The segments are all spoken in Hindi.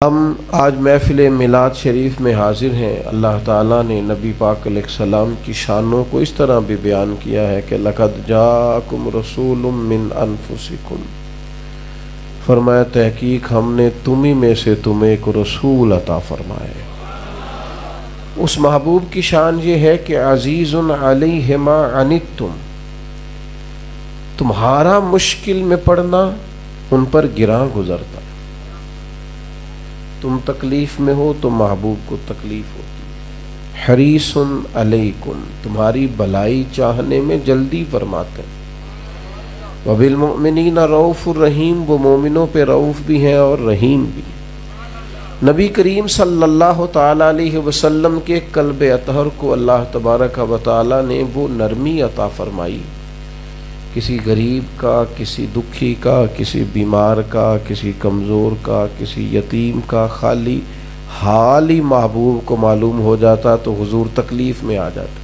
हम आज महफिल मिलाद शरीफ में हाजिर हैं। अल्लाह ताला ने नबी पाक अलैहिस्सलाम की शानों को इस तरह भी बयान किया है कि लक़द जाकुम रसूलुम मिन अनफुसिकुम, फरमाया तहकीक हमने तुम्ही में से तुम्हें एक रसूल अता फरमाए। उस महबूब की शान ये है कि अज़ीज़ुन अलैहि मा अनित्तुम, तुम्हारा मुश्किल में पड़ना उन पर गिरा गुजरता। तुम तकलीफ में हो तो महबूब को तकलीफ होती है। हरीसुन अलैकुम, तुम्हारी भलाई चाहने में जल्दी फरमाते हैं। वबिल मुमिनीना रऊफ़ुर रहीम, वो मोमिनों पे रऊफ़ भी हैं और रहीम भी। नबी करीम सल्लल्लाहु ताला अलैहि वसल्लम के कल्ब अतहर को अल्लाह तबारक व तआला ने वो नरमी अता फरमाई। किसी गरीब का, किसी दुखी का, किसी बीमार का, किसी कमज़ोर का, किसी यतीम का खाली हाल ही महबूब को मालूम हो जाता तो हुजूर तकलीफ़ में आ जाते।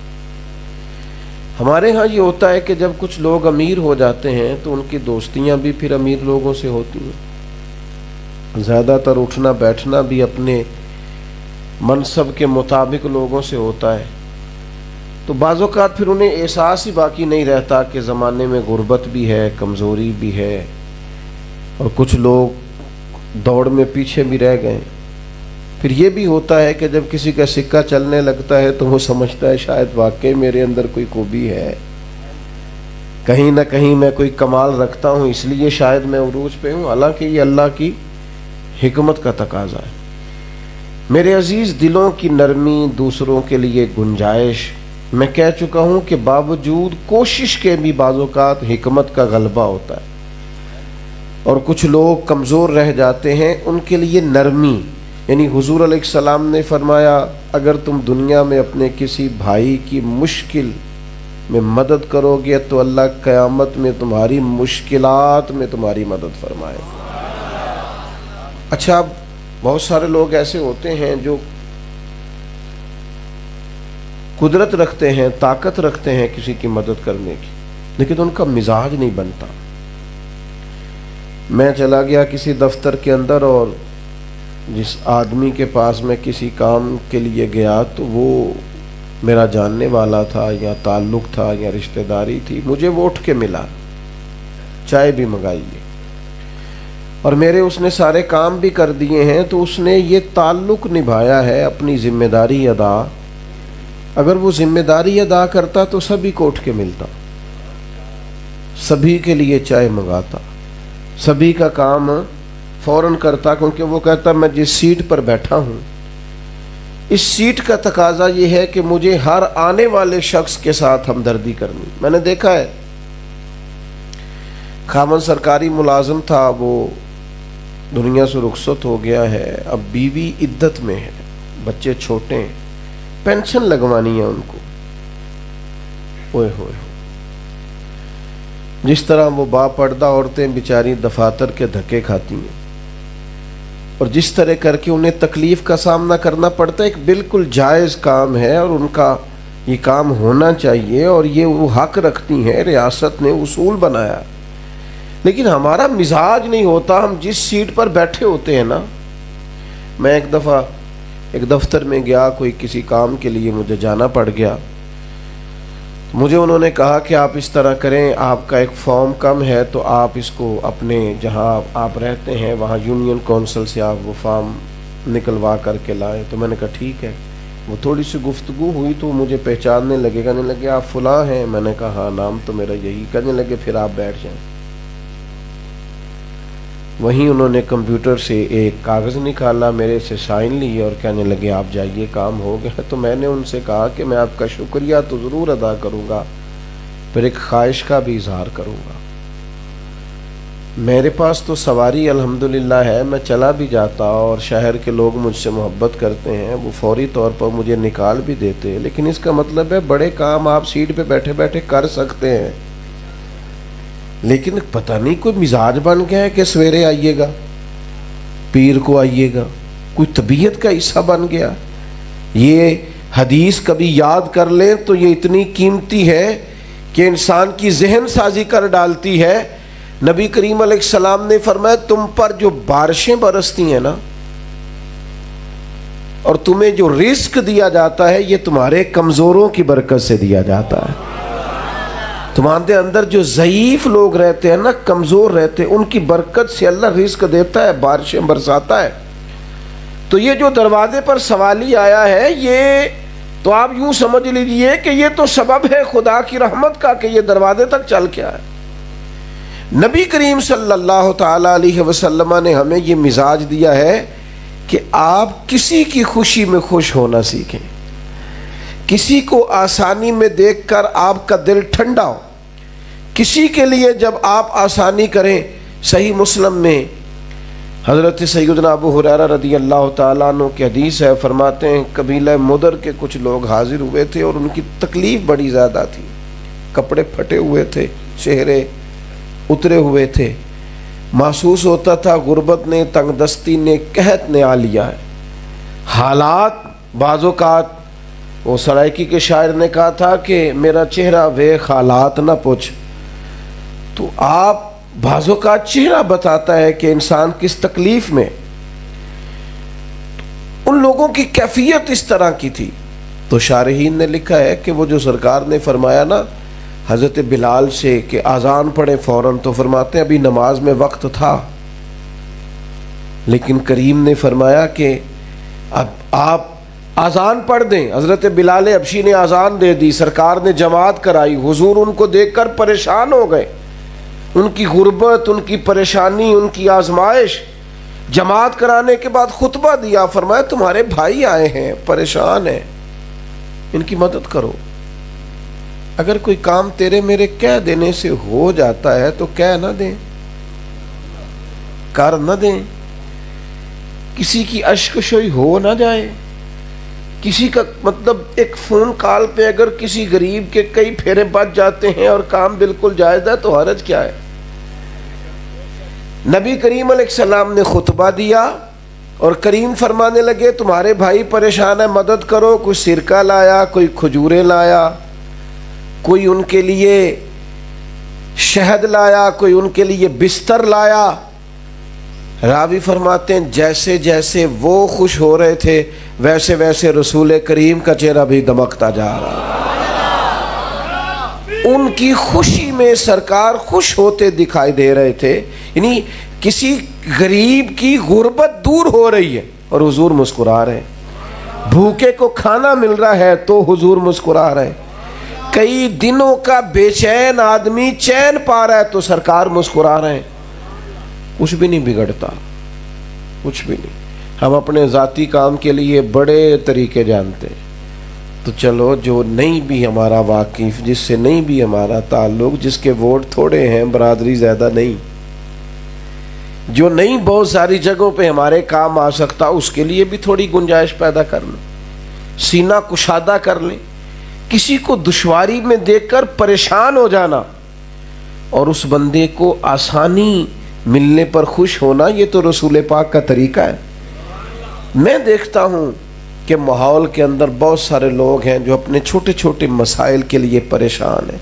हमारे यहाँ ये होता है कि जब कुछ लोग अमीर हो जाते हैं तो उनकी दोस्तियाँ भी फिर अमीर लोगों से होती हैं। ज़्यादातर उठना बैठना भी अपने मनसब के मुताबिक लोगों से होता है, तो बाज़ौक़ात फिर उन्हें एहसास ही बाकी नहीं रहता कि ज़माने में गुर्बत भी है, कमज़ोरी भी है, और कुछ लोग दौड़ में पीछे भी रह गए। फिर ये भी होता है कि जब किसी का सिक्का चलने लगता है तो वो समझता है शायद वाकई मेरे अंदर कोई खूबी है, कहीं ना कहीं मैं कोई कमाल रखता हूँ, इसलिए शायद मैं उरूज पे हूँ। हालांकि ये अल्लाह की हिकमत का तकाजा है। मेरे अजीज़, दिलों की नरमी, दूसरों के लिए गुंजाइश, मैं कह चुका हूँ कि बावजूद कोशिश के भी बाज़ौक़ात हिकमत का गलबा होता है, और कुछ लोग कमज़ोर रह जाते हैं, उनके लिए नरमी, यानी हुज़ूर अलैहिस्सलाम ने फरमाया अगर तुम दुनिया में अपने किसी भाई की मुश्किल में मदद करोगे तो अल्लाह क़यामत में तुम्हारी मुश्किलात में तुम्हारी मदद फरमाए। अच्छा, बहुत सारे लोग ऐसे होते हैं जो कुदरत रखते हैं, ताकत रखते हैं किसी की मदद करने की, लेकिन उनका मिजाज नहीं बनता। मैं चला गया किसी दफ्तर के अंदर और जिस आदमी के पास मैं किसी काम के लिए गया तो वो मेरा जानने वाला था, या ताल्लुक़ था, या रिश्तेदारी थी। मुझे वो उठ के मिला, चाय भी मंगाइए, और मेरे उसने सारे काम भी कर दिए हैं, तो उसने ये ताल्लुक़ निभाया है, अपनी जिम्मेदारी अदा। अगर वो जिम्मेदारी अदा करता तो सभी को उठ के मिलता, सभी के लिए चाय मंगाता, सभी का काम फौरन करता, क्योंकि वो कहता मैं जिस सीट पर बैठा हूँ इस सीट का तकाजा ये है कि मुझे हर आने वाले शख्स के साथ हमदर्दी करनी। मैंने देखा है, खामन सरकारी मुलाजिम था, वो दुनिया से रुखसत हो गया है, अब बीवी इद्दत में है, बच्चे छोटे हैं, पेंशन लगवानी है उनको। ओए होए, जिस तरह वो बापर्दा औरतें बेचारी दफातर के धक्के खाती हैं, और जिस तरह करके उन्हें तकलीफ का सामना करना पड़ता है, एक बिल्कुल जायज़ काम है और उनका ये काम होना चाहिए, और ये वो हक रखती हैं, रियासत ने उसूल बनाया। लेकिन हमारा मिजाज नहीं होता, हम जिस सीट पर बैठे होते हैं ना। मैं एक दफ़ा एक दफ्तर में गया, कोई किसी काम के लिए मुझे जाना पड़ गया। मुझे उन्होंने कहा कि आप इस तरह करें, आपका एक फॉर्म कम है तो आप इसको अपने जहां आप रहते हैं वहां यूनियन काउंसिल से आप वो फॉर्म निकलवा करके लाएं। तो मैंने कहा ठीक है। वो थोड़ी सी गुफ्तगू हुई तो मुझे पहचानने लगे, कहने लगे आप फलां हैं। मैंने कहा हाँ, नाम तो मेरा यही। कहने लगे फिर आप बैठ जाएं। वहीं उन्होंने कंप्यूटर से एक कागज़ निकाला, मेरे से साइन ली और कहने लगे आप जाइए, काम हो गया। तो मैंने उनसे कहा कि मैं आपका शुक्रिया तो ज़रूर अदा करूँगा, फिर एक ख्वाहिश का भी इजहार करूँगा। मेरे पास तो सवारी अल्हम्दुलिल्लाह है, मैं चला भी जाता और शहर के लोग मुझसे मोहब्बत करते हैं, वो फौरी तौर पर मुझे निकाल भी देते हैं। लेकिन इसका मतलब है बड़े काम आप सीट पे बैठे बैठे कर सकते हैं, लेकिन पता नहीं कोई मिजाज बन गया है कि सवेरे आइएगा, पीर को आइएगा, कोई तबीयत का हिस्सा बन गया। ये हदीस कभी याद कर लें तो ये इतनी कीमती है कि इंसान की जहन साजी कर डालती है। नबी करीम अलैहिस्सलाम ने फरमाया तुम पर जो बारिशें बरसती हैं ना, और तुम्हें जो रिस्क दिया जाता है ये तुम्हारे कमज़ोरों की बरकत से दिया जाता है। तुम्हारे अंदर जो ज़ईफ़ लोग रहते हैं ना, कमज़ोर रहते हैं, उनकी बरकत से अल्लाह रिस्क देता है, बारिशें बरसाता है। तो ये जो दरवाजे पर सवाली आया है, ये तो आप यूँ समझ लीजिए कि ये तो सबब है खुदा की रहमत का कि ये दरवाजे तक चल के आए। नबी करीम सल्लल्लाहु ताला अलैहि वसल्लम ने हमें ये मिजाज दिया है कि आप किसी की खुशी में खुश होना सीखें, किसी को आसानी में देखकर आपका दिल ठंडा हो, किसी के लिए जब आप आसानी करें। सही मुस्लिम में हज़रत सैयदना अबू हुरैरा रज़ियल्लाहु ताला अन्हु की हदीस है, फरमाते हैं कबीला मुदर के कुछ लोग हाजिर हुए थे और उनकी तकलीफ़ बड़ी ज़्यादा थी, कपड़े फटे हुए थे, चेहरे उतरे हुए थे, महसूस होता था गुर्बत ने, तंगदस्ती ने, कहत ने आ लिया है। हालात बाज़ोकात, वो सराइकी के शायर ने कहा था कि मेरा चेहरा वे हालात ना पूछ। तो आप बाज़ोकात चेहरा बताता है कि इंसान किस तकलीफ़ में। उन लोगों की कैफियत इस तरह की थी। तो शारहीन ने लिखा है कि वो जो सरकार ने फरमाया ना हज़रत बिलाल से कि आज़ान पढ़े फ़ौरन, तो फरमाते हैं अभी नमाज में वक्त था, लेकिन करीम ने फरमाया कि अब आप आज़ान पढ़ दें। हज़रत बिलाल हबशी ने आज़ान दे दी, सरकार ने जमात कराई, हुजूर उनको देखकर परेशान हो गए, उनकी गुर्बत, उनकी परेशानी, उनकी आजमाइश। जमात कराने के बाद खुतबा दिया, फरमाया तुम्हारे भाई आए हैं, परेशान हैं, इनकी मदद करो। अगर कोई काम तेरे मेरे कह देने से हो जाता है तो कह ना दें, कर न दें, किसी की अश्कशोई हो ना जाए, किसी का मतलब एक फ़ोन कॉल पे अगर किसी गरीब के कई फेरे बच जाते हैं और काम बिल्कुल जायज़ है तो हरज क्या है। नबी करीम अलैहिस्सलाम ने खुतबा दिया और करीम फरमाने लगे तुम्हारे भाई परेशान है, मदद करो। कोई सिरका लाया, कोई खजूरें लाया, कोई उनके लिए शहद लाया, कोई उनके लिए बिस्तर लाया। रावी फरमाते हैं जैसे जैसे वो खुश हो रहे थे वैसे वैसे रसूल करीम का चेहरा भी दमकता जा रहा। उनकी खुशी में सरकार खुश होते दिखाई दे रहे थे, यानी किसी गरीब की गुर्बत दूर हो रही है और हुजूर मुस्कुरा रहे हैं। भूखे को खाना मिल रहा है तो हुजूर मुस्कुरा रहे हैं। कई दिनों का बेचैन आदमी चैन पा रहा है तो सरकार मुस्कुरा रहे हैं। कुछ भी नहीं बिगड़ता, कुछ भी नहीं। हम अपने ज़ाती काम के लिए बड़े तरीके जानते हैं, तो चलो जो नहीं भी हमारा वाकिफ़, जिससे नहीं भी हमारा ताल्लुक़, जिसके वोट थोड़े हैं, बरादरी ज़्यादा नहीं, जो नहीं बहुत सारी जगहों पे हमारे काम आ सकता, उसके लिए भी थोड़ी गुंजाइश पैदा कर लें, सीना कुशादा कर लें। किसी को दुश्वारी में देखकर परेशान हो जाना और उस बंदे को आसानी मिलने पर खुश होना, ये तो रसूल पाक का तरीका है। मैं देखता हूँ कि माहौल के अंदर बहुत सारे लोग हैं जो अपने छोटे छोटे मसाइल के लिए परेशान हैं,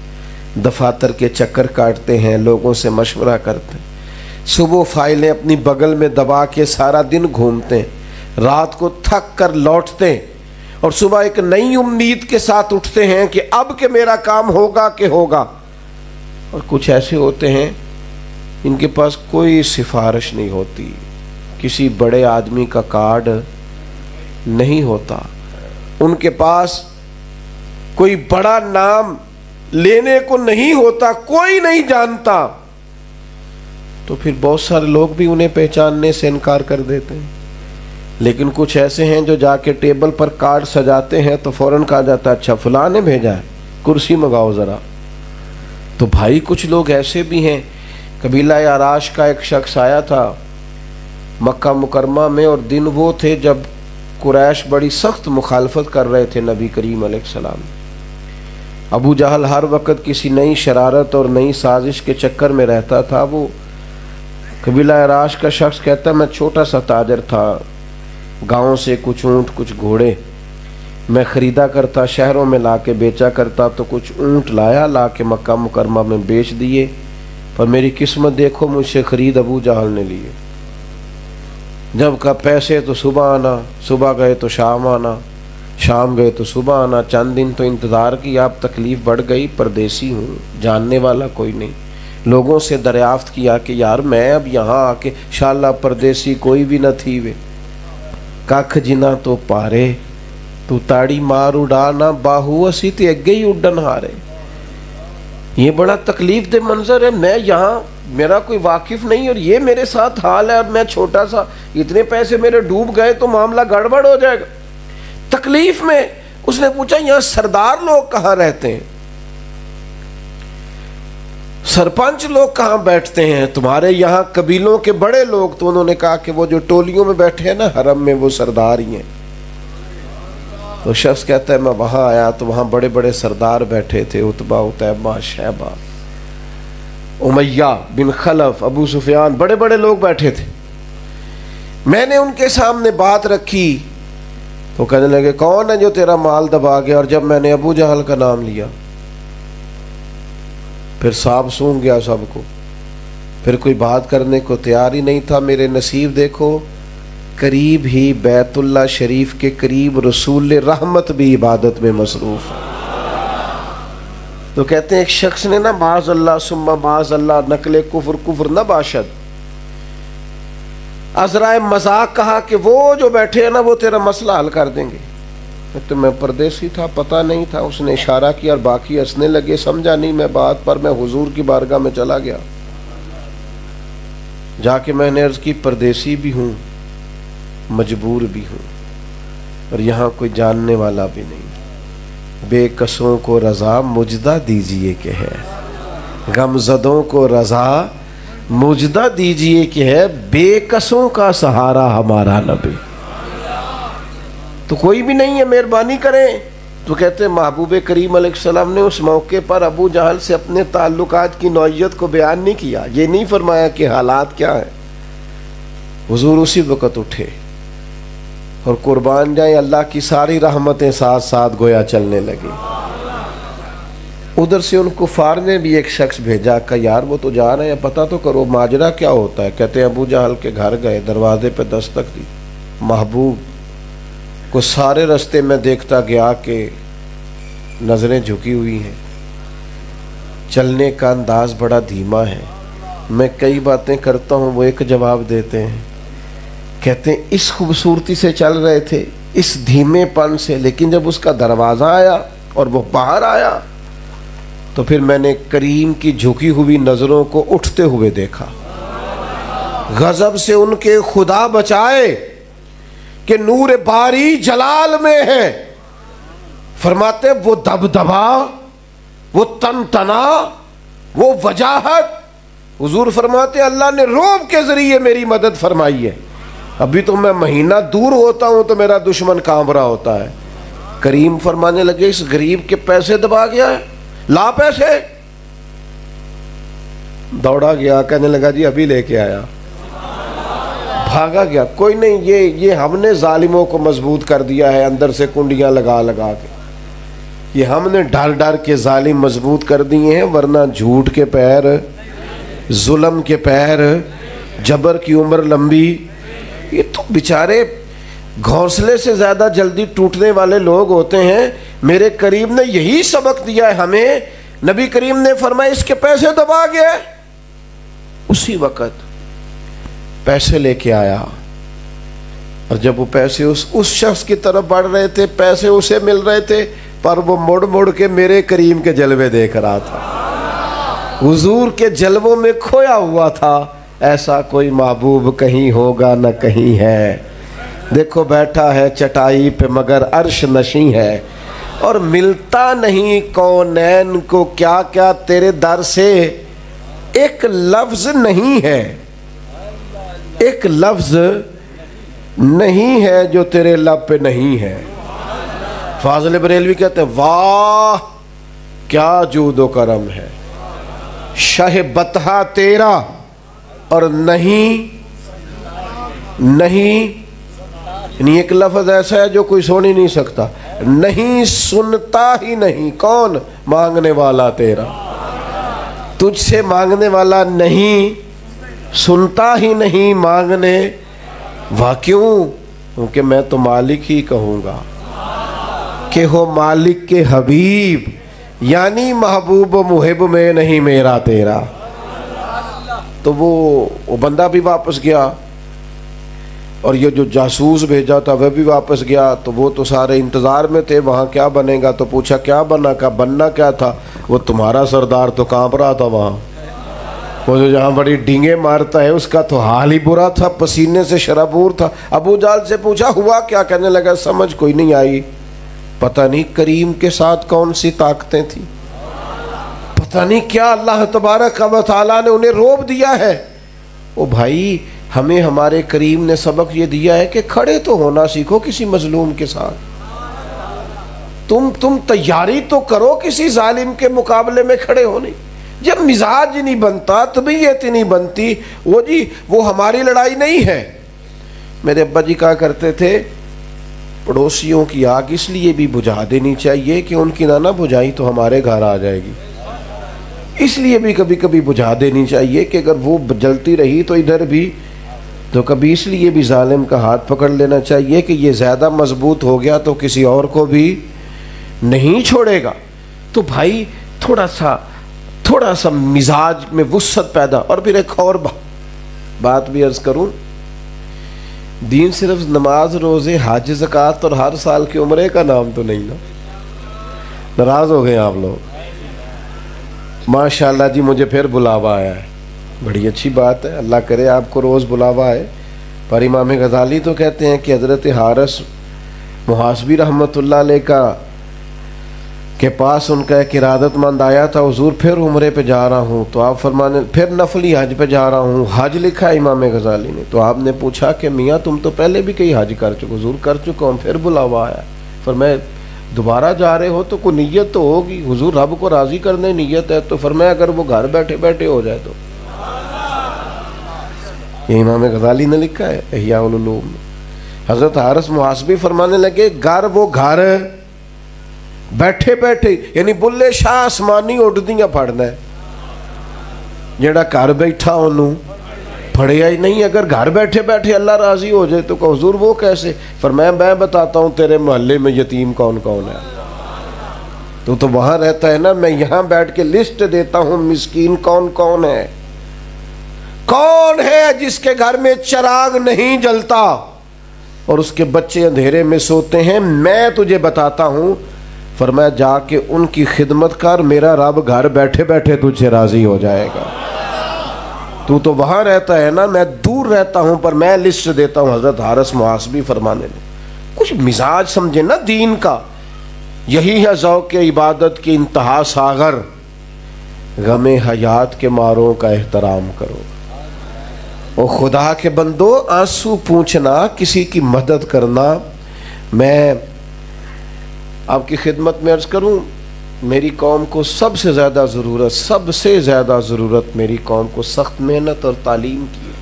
दफातर के चक्कर काटते हैं, लोगों से मशवरा करते हैं, सुबह फाइलें अपनी बगल में दबा के सारा दिन घूमते हैं, रात को थक कर लौटते हैं और सुबह एक नई उम्मीद के साथ उठते हैं कि अब के मेरा काम होगा कि होगा। और कुछ ऐसे होते हैं इनके पास कोई सिफारिश नहीं होती, किसी बड़े आदमी का कार्ड नहीं होता, उनके पास कोई बड़ा नाम लेने को नहीं होता, कोई नहीं जानता, तो फिर बहुत सारे लोग भी उन्हें पहचानने से इनकार कर देते हैं। लेकिन कुछ ऐसे हैं जो जाके टेबल पर कार्ड सजाते हैं तो फौरन कहा जाता है अच्छा फलां ने भेजा है, कुर्सी मंगाओ ज़रा। तो भाई कुछ लोग ऐसे भी हैं। कबीला आराश का एक शख्स आया था मक्का मुकरमा में, और दिन वो थे जब कुरैश बड़ी सख्त मुखालफत कर रहे थे नबी करीम अलैहिस्सलाम। अबू जहल हर वक्त किसी नई शरारत और नई साजिश के चक्कर में रहता था। वो कबीला आराश का शख्स कहता मैं छोटा सा ताजर था, गाँव से कुछ ऊँट कुछ घोड़े मैं ख़रीदा करता, शहरों में ला के बेचा करता, तो कुछ ऊँट लाया, ला के मक्का मुकरमा में बेच दिए, पर मेरी किस्मत देखो मुझसे ख़रीद अबू जहल ने लिए। जब का पैसे तो सुबह आना, सुबह गए तो शाम आना, शाम गए तो सुबह आना। चंद दिन तो इंतज़ार की, आप तकलीफ़ बढ़ गई, परदेसी हूँ, जानने वाला कोई नहीं। लोगों से दरियाफ्त किया कि यार मैं अब यहाँ आके शाला परदेसी कोई भी न थी वे, कख जिना तो पारे, तू ताड़ी मार उड़ाना बाहू असी ते अगे ही उड्डन हारे। ये बड़ा तकलीफ दे मंजर है। मैं यहाँ, मेरा कोई वाकिफ नहीं और ये मेरे साथ हाल है। अब मैं छोटा सा, इतने पैसे मेरे डूब गए तो मामला गड़बड़ हो जाएगा। तकलीफ में उसने पूछा यहाँ सरदार लोग कहाँ रहते हैं, सरपंच लोग कहाँ बैठते हैं, तुम्हारे यहाँ कबीलों के बड़े लोग? तो उन्होंने कहा कि वो जो टोलियों में बैठे हैं ना हरम में, वो सरदार ही हैं। तो शख्स कहता है मैं वहां आया तो वहां बड़े बड़े सरदार बैठे थे, उतबा, उतैबा, शैबा, उमैया बिन खलफ, अबू सुफियान, बड़े बड़े लोग बैठे थे। मैंने उनके सामने बात रखी तो कहने लगे कौन है जो तेरा माल दबा गया? और जब मैंने अबू जहल का नाम लिया फिर सांप सूंघ गया सबको, फिर कोई बात करने को तैयार ही नहीं था। मेरे नसीब देखो, करीब ही बैतुल्ला शरीफ के करीब रसूल रहमत भी इबादत में मसरूफ है। तो कहते हैं एक शख्स ने ना माज अल्लाह सुम्मा माज अल्लाह नकले कुफर कुफर न बाशद, अजराए मजाक कहा कि वो जो बैठे हैं ना वो तेरा मसला हल कर देंगे। तो मैं परदेसी था, पता नहीं था। उसने इशारा किया और बाकी हंसने लगे, समझा नहीं मैं बात। पर मैं हुजूर की बारगाह में चला गया, जाके मैंने अर्ज की परदेसी भी हूँ, मजबूर भी हूँ, और यहाँ कोई जानने वाला भी नहीं। बेकसों को रज़ा मुजदा दीजिए कि है, गमज़दों को रज़ा मुजदा दीजिए कि है, बेकसों का सहारा हमारा नबी। तो कोई भी नहीं है, मेहरबानी करें। तो कहते हैं महबूब करीम अलैहिस्सलाम ने उस मौके पर अबू जहल से अपने ताल्लुकात की नौइयत को बयान नहीं किया, ये नहीं फरमाया कि हालात क्या है। हुजूर उसी वक़्त उठे और कुर्बान जाए अल्लाह की सारी रहमतें साथ साथ गोया चलने लगी। उधर से उन कुफार ने भी एक शख्स भेजा कि यार वो तो जा रहे हैं, पता तो करो माजरा क्या होता है। कहते हैं अबू जहल के घर गए, दरवाजे पे दस्तक दी, महबूब को सारे रास्ते में देखता गया कि नज़रें झुकी हुई हैं, चलने का अंदाज बड़ा धीमा है, मैं कई बातें करता हूँ वो एक जवाब देते हैं। कहते हैं इस खूबसूरती से चल रहे थे, इस धीमेपन से, लेकिन जब उसका दरवाज़ा आया और वो बाहर आया तो फिर मैंने करीम की झुकी हुई नज़रों को उठते हुए देखा। गज़ब से उनके खुदा बचाए कि नूर बारी जलाल में है। फरमाते वो दबदबा, वो तनतना, वो वजाहत, हुजूर फरमाते अल्लाह ने रोब के जरिए मेरी मदद फरमाई है। अभी तो मैं महीना दूर होता हूं तो मेरा दुश्मन कांप रहा होता है। करीम फरमाने लगे इस गरीब के पैसे दबा गया है, ला पैसे। दौड़ा गया, कहने लगा जी अभी लेके आया, भागा गया। कोई नहीं, ये हमने जालिमों को मजबूत कर दिया है, अंदर से कुंडियां लगा लगा के ये हमने डर डर के जालिम मजबूत कर दिए हैं, वरना झूठ के पैर, जुल्म के पैर, जबर की उम्र लंबी। ये तो बेचारे घोंसले से ज्यादा जल्दी टूटने वाले लोग होते हैं। मेरे करीम ने यही सबक दिया है हमें। नबी करीम ने फरमाया इसके पैसे दबा गए, उसी वक़्त पैसे लेके आया। और जब वो पैसे उस शख्स की तरफ बढ़ रहे थे, पैसे उसे मिल रहे थे, पर वो मुड़ मुड़ के मेरे करीम के जलवे देख रहा था, हुजूर के जलवों में खोया हुआ था। ऐसा कोई महबूब कहीं होगा न कहीं है। देखो बैठा है चटाई पे मगर अर्श नशी है, और मिलता नहीं कौनैन को क्या क्या तेरे दर से एक लफ्ज नहीं है, एक लफ्ज नहीं है जो तेरे लब पे नहीं है। फाजिल बरेलवी कहते हैं वाह क्या जूदो करम है, शाह बतहा तेरा और नहीं यानी एक लफ्ज ऐसा है जो कोई सुन ही नहीं सकता, नहीं सुनता ही नहीं। कौन? मांगने वाला तेरा, तुझसे मांगने वाला नहीं सुनता ही नहीं मांगने वाह क्यों? क्योंकि मैं तो मालिक ही कहूँगा कि हो मालिक के हबीब, यानी महबूब मुहिब में नहीं मेरा तेरा। तो वो बंदा भी वापस गया और ये जो जासूस भेजा था वह भी वापस गया। तो वो तो सारे इंतज़ार में थे वहाँ क्या बनेगा। तो पूछा क्या बना? का बनना क्या था? वो तुम्हारा सरदार तो कांप रहा था वहाँ, वो जो जहाँ बड़ी डींगे मारता है उसका तो हाल ही बुरा था, पसीने से शराबूर था। अबू जाल से पूछा हुआ क्या? कहने लगा समझ कोई नहीं आई, पता नहीं करीम के साथ कौन सी ताकतें थी, पता नहीं क्या अल्लाह तबारक व तआला ने उन्हें रोब दिया है। ओ भाई, हमें हमारे करीम ने सबक ये दिया है कि खड़े तो होना सीखो किसी मजलूम के साथ। तुम तैयारी तो करो किसी जालिम के मुकाबले में खड़े होने। जब मिजाज नहीं बनता, तबीयत नहीं बनती, वो हमारी लड़ाई नहीं है। मेरे अब्बा जी कहा करते थे पड़ोसियों की आग इसलिए भी बुझा देनी चाहिए कि उनकी ना बुझाई तो हमारे घर आ जाएगी, इसलिए भी कभी कभी बुझा देनी चाहिए कि अगर वो जलती रही तो इधर भी, तो कभी इसलिए भी जालिम का हाथ पकड़ लेना चाहिए कि ये ज़्यादा मजबूत हो गया तो किसी और को भी नहीं छोड़ेगा। तो भाई थोड़ा सा मिजाज में वुस्सत पैदा। और फिर एक और बात भी अर्ज करूं, दीन सिर्फ नमाज, रोजे, हज, ज़कात और हर साल की उम्रे का नाम तो नहीं ना। नाराज हो गए आप लोग? माशाल्लाह जी, मुझे फिर बुलावा आया है, बड़ी अच्छी बात है, अल्लाह करे आपको रोज़ बुलावा आए। पर इमाम गज़ाली तो कहते हैं कि हज़रत हारिस मुहासबी रहमतुल्लाह अलैह के पास उनका एक इरादतमंद आया था, हुजूर फिर उम्रे पे जा रहा हूँ। तो आप फरमाने फिर नफली हज पे जा रहा हूँ, हज लिखा है इमाम गज़ाली ने। तो आपने पूछा कि मियाँ तुम तो पहले भी कई हज कर चुके? हुजूर कर चुका हूँ, फिर बुलावा आया। फरमाया दोबारा जा रहे हो तो कोई नीयत तो होगी। हुजूर रब को राज़ी करने नीयत है। तो फरमाया अगर वो घर बैठे बैठे हो जाए तो। ये इमाम गज़ाली ने लिखा है इह्या उल-उलूम में। हज़रत हारिस मुहासबी फरमाने लगे वो घर बैठे बैठे, यानी बुल्ले शाह आसमानी उड़दियां फड़ना है, जेड़ा घर बैठा उन्होंने फड़िया ही नहीं। अगर घर बैठे बैठे अल्लाह राजी हो जाए तो हुजूर वो कैसे? फरमाया मैं बताता हूँ तेरे मोहल्ले में यतीम कौन कौन है, तू तो वहां रहता है ना, मैं यहाँ बैठ के लिस्ट देता हूँ मिस्कीन कौन कौन है। कौन है जिसके घर में चिराग नहीं जलता और उसके बच्चे अंधेरे में सोते हैं? मैं तुझे बताता हूँ। फरमाया जाके उनकी खिदमत कर, मेरा रब घर बैठे बैठे तुझसे राजी हो जाएगा। तू तो वहां रहता है ना, मैं दूर रहता हूं, पर मैं लिस्ट देता हूं। हजरत हारिस मुहासबी फरमाने में कुछ मिजाज समझे ना दीन का। यही है ज़ौक़ इबादत की इंतहा सागर, गमे हयात के मारों का एहतराम करो। ओ खुदा के बंदो, आंसू पूछना, किसी की मदद करना। मैं आपकी खिदमत में अर्ज करूं, मेरी कौम को सबसे ज़्यादा ज़रूरत मेरी कौम को सख्त मेहनत और तालीम की है।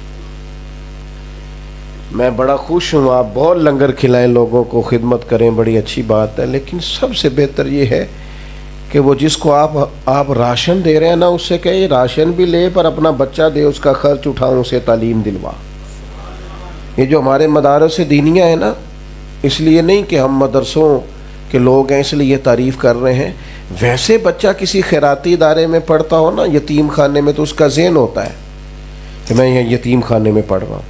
मैं बड़ा खुश हूँ, आप बहुत लंगर खिलाएं, लोगों को खिदमत करें, बड़ी अच्छी बात है। लेकिन सबसे बेहतर ये है कि वो जिसको आप राशन दे रहे हैं ना, उससे कहे राशन भी ले पर अपना बच्चा दे, उसका खर्च उठाओ, उसे तालीम दिलवा। ये जो हमारे मदारस दीनिया है ना, इसलिए नहीं कि हम मदरसों के लोग हैं इसलिए तारीफ़ कर रहे हैं। वैसे बच्चा किसी खैराती इदारे में पढ़ता हो ना, यतीम खाने में, तो उसका ज़हन होता है कि मैं यहाँ यतीम खाने में पढ़ रहा हूँ।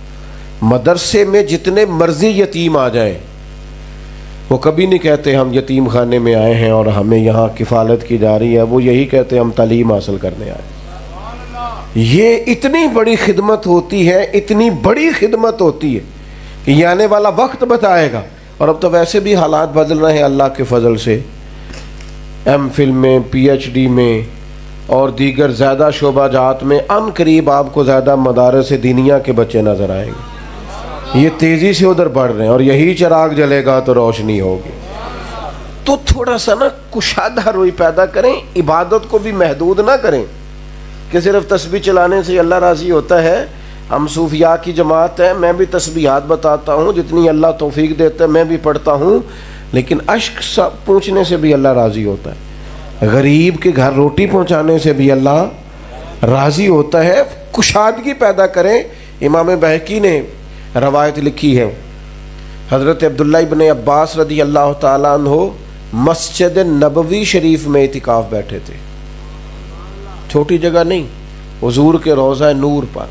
मदरसे में जितने मर्जी यतीम आ जाए, वो कभी नहीं कहते हम यतीम खाने में आए हैं और हमें यहाँ किफ़ालत की जा रही है, वो यही कहते हम तालीम हासिल करने आए। ये इतनी बड़ी खिदमत होती है, इतनी बड़ी खिदमत होती है कि ये आने वाला वक्त बताएगा। और अब तो वैसे भी हालात बदल रहे हैं अल्लाह के फजल से। एमफिल में, पीएचडी में और दीगर ज़्यादा शोबाजात में अन करीब आपको ज़्यादा मदारस दीनिया के बच्चे नज़र आएंगे। ये तेज़ी से उधर बढ़ रहे हैं और यही चिराग जलेगा तो रोशनी होगी। तो थोड़ा सा ना कुशादा रोई पैदा करें, इबादत को भी महदूद ना करें कि सिर्फ तस्बीह चलाने से अल्लाह राज़ी होता है। हम सूफिया की जमात है, मैं भी तस्बीहात बताता हूँ, जितनी अल्लाह तौफीक देता है मैं भी पढ़ता हूँ, लेकिन अश्क पूछने से भी अल्लाह राज़ी होता है। गरीब के घर रोटी पहुँचाने से भी अल्लाह राज़ी होता है। कुशादगी पैदा करें। इमाम बहकी ने रवायत लिखी है, हज़रत अब्दुल्ला इब्न अब्बास रदी अल्लाह ताला अन्हो मस्जिद नबवी शरीफ में इतिकाफ बैठे थे। छोटी जगह नहीं, हुजूर के रोज़ा नूर पर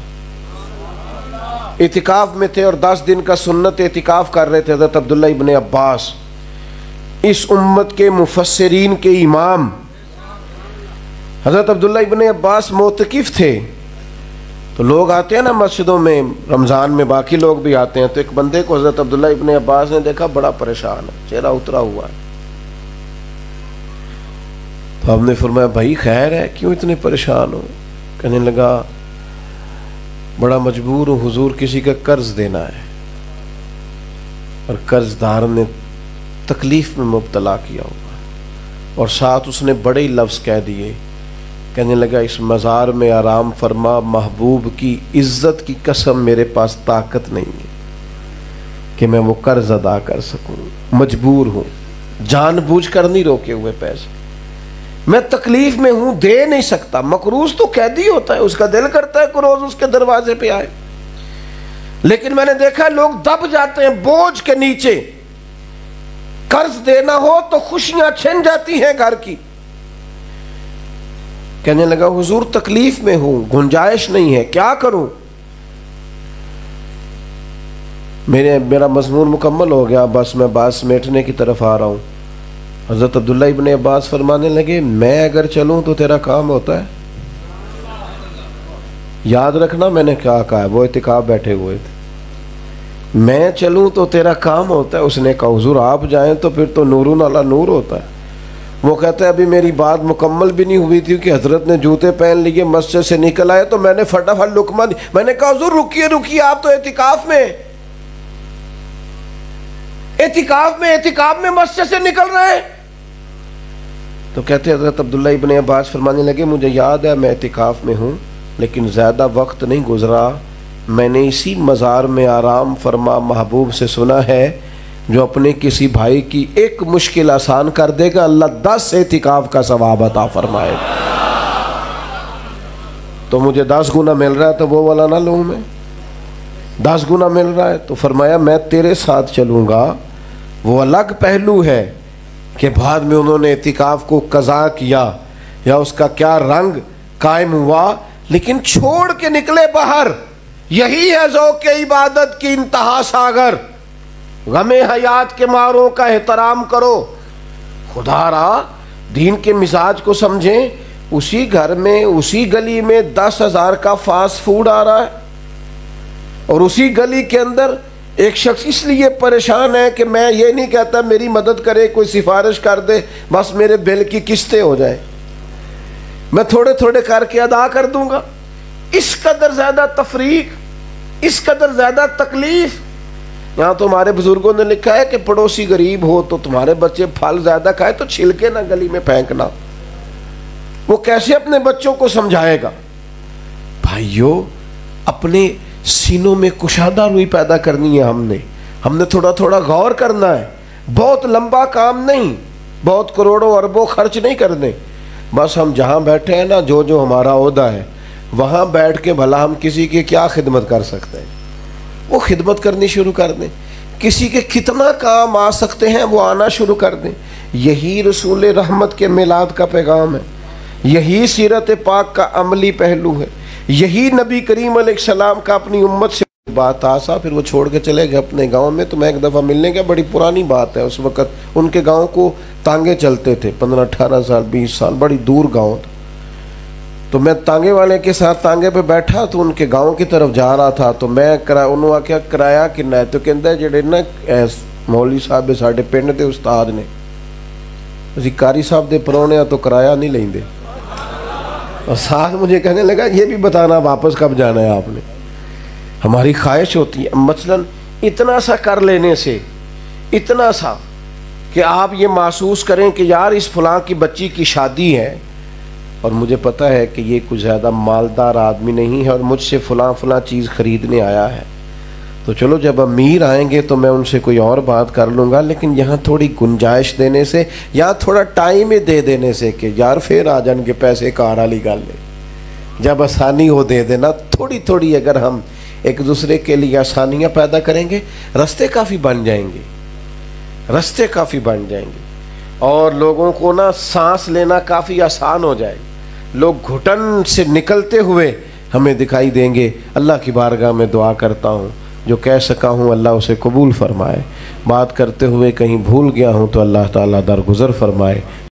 इतिकाफ में थे और 10 दिन का सुन्नत इतिकाफ कर रहे थे हज़रत अब्दुल्ला इब्न अब्बास, इस उम्मत के मुफस्सिरीन के इमाम। हज़रत अब्दुल्ला इब्न अब्बास मोतकिफ थे। तो लोग आते हैं ना मस्जिदों में, रमज़ान में बाकी लोग भी आते हैं। तो एक बंदे को हज़रत अब्दुल्ला इब्न अब्बास ने देखा, बड़ा परेशान है, चेहरा उतरा हुआ है। तो हमने फरमाया भाई खैर है, क्यों इतने परेशान हो? कहने लगा बड़ा मजबूर हूँ हुजूर, किसी का कर्ज देना है और कर्जदार ने तकलीफ में मुब्तला किया हुआ, और साथ उसने बड़े ही लफ्ज़ कह दिए। कहने लगा इस मज़ार में आराम फरमा, महबूब की इज्जत की कसम मेरे पास ताकत नहीं है कि मैं वो कर्ज अदा कर सकूं, मजबूर हूं, जानबूझकर नहीं रोके हुए पैसे, मैं तकलीफ में हूं, दे नहीं सकता। मकरूज तो कैदी होता है, उसका दिल करता है कि रोज उसके दरवाजे पे आए, लेकिन मैंने देखा लोग दब जाते हैं बोझ के नीचे। कर्ज देना हो तो खुशियां छिन जाती हैं घर की। कहने लगा हुजूर तकलीफ में हूं, गुंजाइश नहीं है, क्या करूं? मेरा मजमून मुकम्मल हो गया, बस मैं बात समेटने की तरफ आ रहा हूं। हज़रत अब्दुल्ला इब्न अब्बास फरमाने लगे मैं अगर चलूं तो तेरा काम होता है? याद रखना मैंने क्या कहा है, वो इतिकाफ बैठे हुए थे। मैं चलूं तो तेरा काम होता है? उसने कहा हुजूर आप जाएं तो फिर तो नूरुन अला नूर होता है। वो कहते हैं अभी मेरी बात मुकम्मल भी नहीं हुई थी कि हजरत ने जूते पहन लिए, मस्जिद से निकल आए, तो मैंने फटाफट लुकमा दी। मैंने कहा हुजूर रुकिए रुकिए, आप तो एतिकाफ में मस्जिद से निकल रहे हैं। तो कहते हजरत अब्दुल्ला इब्न अब्बास फरमाने लगे मुझे याद है मैं एतिकाफ में हूँ, लेकिन ज़्यादा वक्त नहीं गुजरा, मैंने इसी मज़ार में आराम फरमा महबूब से सुना है जो अपने किसी भाई की एक मुश्किल आसान कर देगा, अल्लाह 10 एतिकाफ का सवाब अता फरमाएगा। तो मुझे 10 गुना मिल रहा है तो वो वाला ना लूँ मैं? 10 गुना मिल रहा है तो फरमाया मैं तेरे साथ चलूँगा। वो अलग पहलू है कि बाद में उन्होंने एतिकाफ को कज़ा किया या उसका क्या रंग कायम हुआ, लेकिन छोड़ के निकले बाहर। यही है ज़ौक़ इबादत की इंतहा सागर। गमे हयात के मारों का एहतराम करो, खुदारा दीन के मिजाज को समझें। उसी घर में उसी गली में 10,000 का फास्ट फूड आ रहा है और उसी गली के अंदर एक शख्स इसलिए परेशान है कि मैं ये नहीं कहता मेरी मदद करे, कोई सिफारिश कर दे, बस मेरे बिल की किस्तें हो जाए, मैं थोड़े थोड़े करके अदा कर दूंगा। इस कदर ज्यादा तफरीक, इस कदर ज्यादा तकलीफ। यहाँ तो हमारे बुजुर्गों ने लिखा है कि पड़ोसी गरीब हो तो तुम्हारे बच्चे फल ज्यादा खाए तो छिलके ना गली में फेंकना। वो कैसे अपने बच्चों को समझाएगा? भाइयों अपने सीनों में कुशादा रुई पैदा करनी है। हमने थोड़ा थोड़ा गौर करना है। बहुत लंबा काम नहीं, बहुत करोड़ों अरबों खर्च नहीं करने। बस हम जहाँ बैठे हैं ना, जो जो हमारा ओहदा है वहाँ बैठ के भला हम किसी की क्या खिदमत कर सकते हैं, वो खिदमत करनी शुरू कर दें। किसी के कितना काम आ सकते हैं वो आना शुरू कर दें। यही रसूल रहमत के मिलाद का पैगाम है, यही सीरत पाक का अमली पहलू है, यही नबी करीम अलैहिस्सलाम का अपनी उम्मत से बात आसा। फिर वो छोड़ के चले गए अपने गांव में। तो मैं एक दफ़ा मिलने गया, बड़ी पुरानी बात है, उस वक़्त उनके गांव को तांगे चलते थे, 15-18 साल 20 साल, बड़ी दूर गांव था। तो मैं तांगे वाले के साथ तांगे पे बैठा तो उनके गांव की तरफ जा रहा था। तो मैं उन्होंने आख्या किराया किन्ना है? तो कहता जेडे ना मौलवी साहब साढ़े पिंड के उस्ताद ने, असी कारी साहब के परौने तो किराया नहीं लेंदे। और साथ मुझे कहने लगा ये भी बताना वापस कब जाना है आपने। हमारी ख्वाहिश होती है मसलन इतना सा कर लेने से, इतना सा कि आप ये महसूस करें कि यार इस फलां की बच्ची की शादी है और मुझे पता है कि ये कुछ ज़्यादा मालदार आदमी नहीं है और मुझसे फ़लाँ फ़लाँ चीज़ ख़रीदने आया है, तो चलो जब अमीर आएंगे तो मैं उनसे कोई और बात कर लूँगा। लेकिन यहाँ थोड़ी गुंजाइश देने से, यहाँ थोड़ा टाइम ही दे देने से कि यार फिर आ जाएंगे पैसे कार वाली गल है, जब आसानी हो दे देना। थोड़ी थोड़ी अगर हम एक दूसरे के लिए आसानियाँ पैदा करेंगे, रास्ते काफ़ी बन जाएंगे, रास्ते काफ़ी बन जाएंगे और लोगों को ना सांस लेना काफ़ी आसान हो जाएगा। लोग घुटन से निकलते हुए हमें दिखाई देंगे। अल्लाह की बारगाह में दुआ करता हूँ जो कह सका हूँ अल्लाह उसे कबूल फरमाए। बात करते हुए कहीं भूल गया हूँ तो अल्लाह ताला दरगुज़र फरमाए।